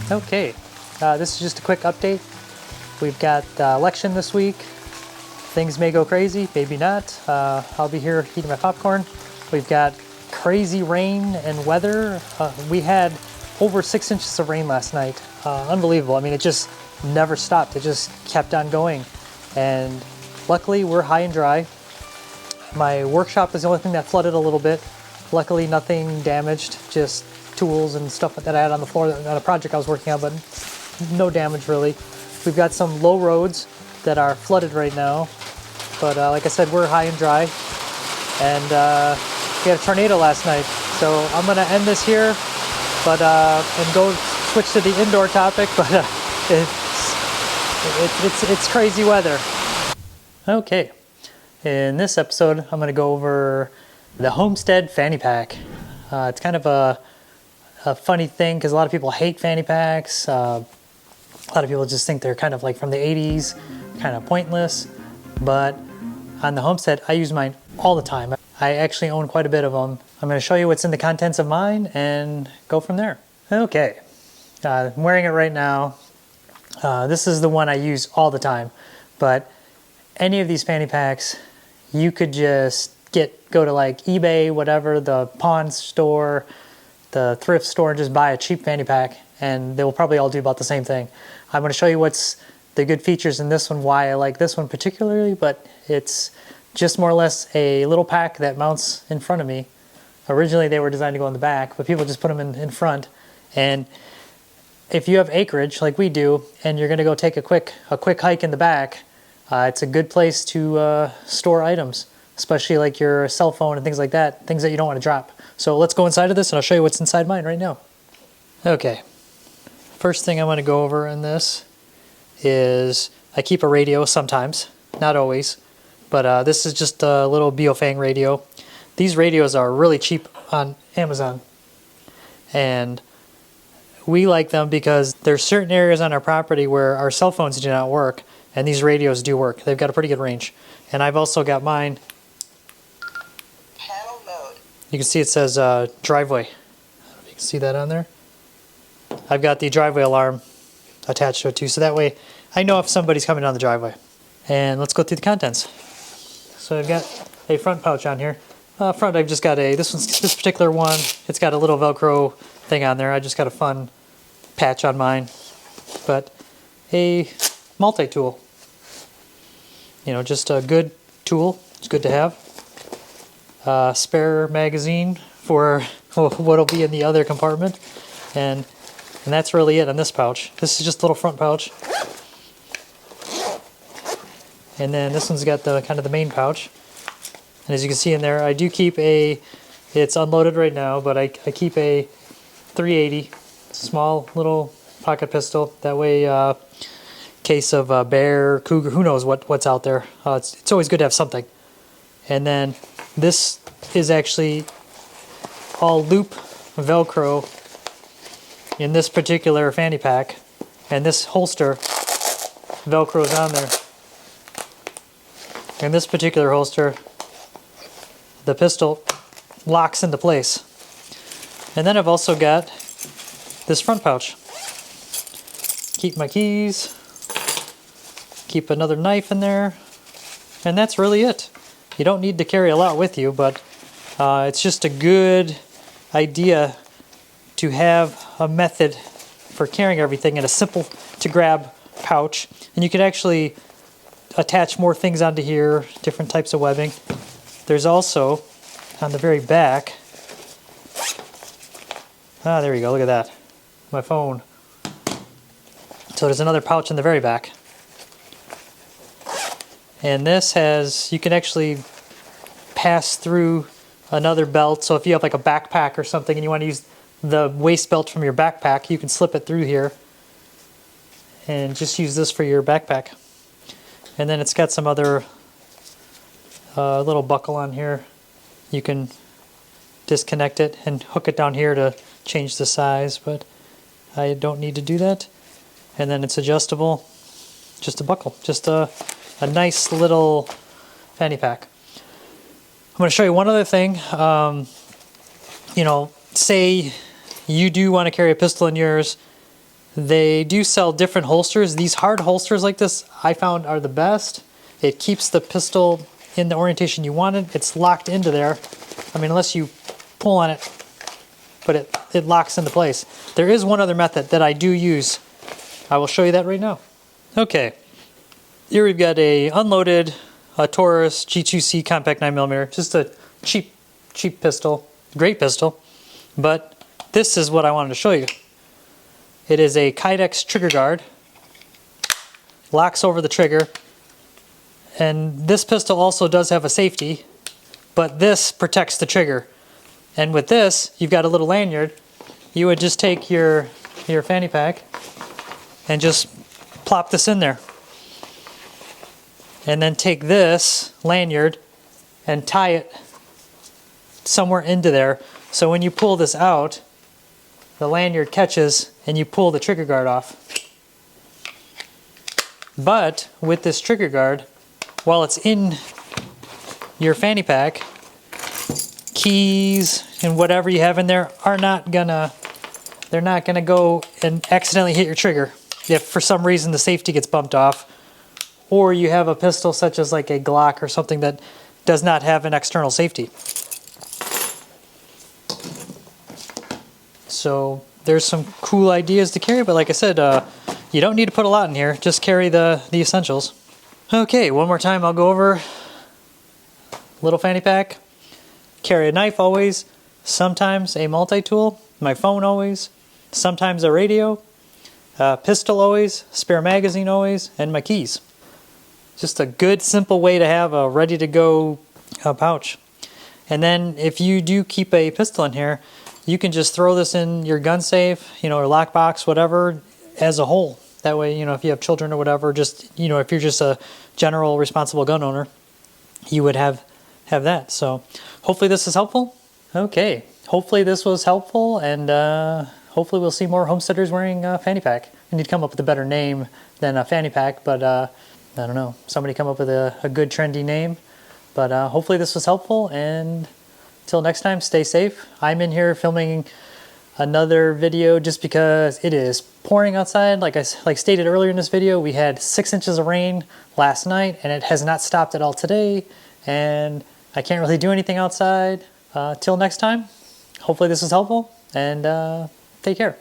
Okay, this is just a quick update. We've got election this week. Things may go crazy, maybe not. I'll be here eating my popcorn. We've got crazy rain and weather. We had over 6 inches of rain last night. Unbelievable. I mean, it just never stopped. It just kept on going. And luckily, we're high and dry. My workshop is the only thing that flooded a little bit. Luckily, nothing damaged, just tools and stuff that I had on the floor on a project I was working on, but no damage really. We've got some low roads that are flooded right now, but like I said, we're high and dry. And we had a tornado last night, so I'm gonna end this here, but and go switch to the indoor topic. But it's crazy weather. Okay, in this episode, I'm gonna go over the Homestead fanny pack. It's kind of a funny thing because a lot of people hate fanny packs. A lot of people just think they're kind of like from the 80s, kind of pointless. But on the Homestead, I use mine all the time. I actually own quite a bit of them. I'm going to show you what's in the contents of mine and go from there. Okay, I'm wearing it right now. This is the one I use all the time. But any of these fanny packs, you could just go to like eBay, whatever, the pawn store, the thrift store, and just buy a cheap fanny pack, and they will probably all do about the same thing. I'm going to show you what's the good features in this one, why I like this one particularly, but it's just more or less a little pack that mounts in front of me. Originally they were designed to go in the back, but people just put them in front. And if you have acreage like we do, and you're going to go take a quick hike in the back, it's a good place to store items, especially like your cell phone and things like that, things that you don't want to drop. So let's go inside of this and I'll show you what's inside mine right now. Okay, first thing I want to go over in this is I keep a radio sometimes, not always, but this is just a little Baofeng radio. These radios are really cheap on Amazon, and we like them because there's certain areas on our property where our cell phones do not work, and these radios do work. They've got a pretty good range. And I've also got mine. You can see it says driveway. I don't know if you can see that on there. I've got the driveway alarm attached to it too, so that way I know if somebody's coming down the driveway. And let's go through the contents. So I've got a front pouch on here. Front, I've just got this particular one, it's got a little Velcro thing on there. I just got a fun patch on mine. But a multi-tool. You know, just a good tool. It's good to have. Spare magazine for what'll be in the other compartment, and that's really it on this pouch. This is just a little front pouch, and then this one's got the kind of the main pouch. And as you can see in there, I do keep it's unloaded right now, but I keep a 380 small little pocket pistol. That way, case of a bear, cougar, who knows what's out there. It's always good to have something. And then this is actually all loop Velcro in this particular fanny pack, and this holster Velcro's on there. In this particular holster, the pistol locks into place. And then I've also got this front pouch. Keep my keys, keep another knife in there, and that's really it. You don't need to carry a lot with you, but it's just a good idea to have a method for carrying everything in a simple to grab pouch. And you can actually attach more things onto here, different types of webbing. There's also, on the very back, there we go, look at that, my phone. So there's another pouch in the very back. And this has, you can actually pass through another belt. So if you have like a backpack or something and you want to use the waist belt from your backpack, you can slip it through here. and just use this for your backpack. And then it's got some other little buckle on here. You can disconnect it and hook it down here to change the size, but I don't need to do that. And then it's adjustable, just a buckle, just a nice little fanny pack. I'm going to show you one other thing. You know, say you do want to carry a pistol in yours. They do sell different holsters. These hard holsters like this I found are the best. It keeps the pistol in the orientation you want it. It's locked into there. I mean, unless you pull on it, but it locks into place. There is one other method that I do use. I will show you that right now. Okay, here we've got a unloaded Taurus G2C compact 9mm, just a cheap pistol, great pistol, but this is what I wanted to show you. It is a Kydex trigger guard, locks over the trigger, and this pistol also does have a safety, but this protects the trigger. And with this, you've got a little lanyard. You would just take your fanny pack and just plop this in there. And then take this lanyard and tie it somewhere into there. So when you pull this out, the lanyard catches and you pull the trigger guard off. But with this trigger guard, while it's in your fanny pack, keys and whatever you have in there are not gonna go and accidentally hit your trigger if for some reason the safety gets bumped off, or you have a pistol such as like a Glock or something that does not have an external safety. So there's some cool ideas to carry, but like I said, you don't need to put a lot in here. Just carry the essentials. Okay, one more time I'll go over. Little fanny pack. Carry a knife always. Sometimes a multi-tool. My phone always. Sometimes a radio. Pistol always. Spare magazine always. And my keys. Just a good simple way to have a ready-to-go pouch. And then if you do keep a pistol in here, you can just throw this in your gun safe, you know, or lockbox, whatever, as a whole. That way, you know, if you have children or whatever, just, you know, if you're just a general responsible gun owner, you would have that. So hopefully this is helpful. Okay, hopefully this was helpful, and hopefully we'll see more homesteaders wearing a fanny pack. I need to come up with a better name than a fanny pack, but I don't know. Somebody come up with a good trendy name. But hopefully this was helpful, and until next time, stay safe. I'm in here filming another video just because it is pouring outside. Like stated earlier in this video, we had 6 inches of rain last night, and it has not stopped at all today. And I can't really do anything outside. Till next time, hopefully this was helpful, and take care.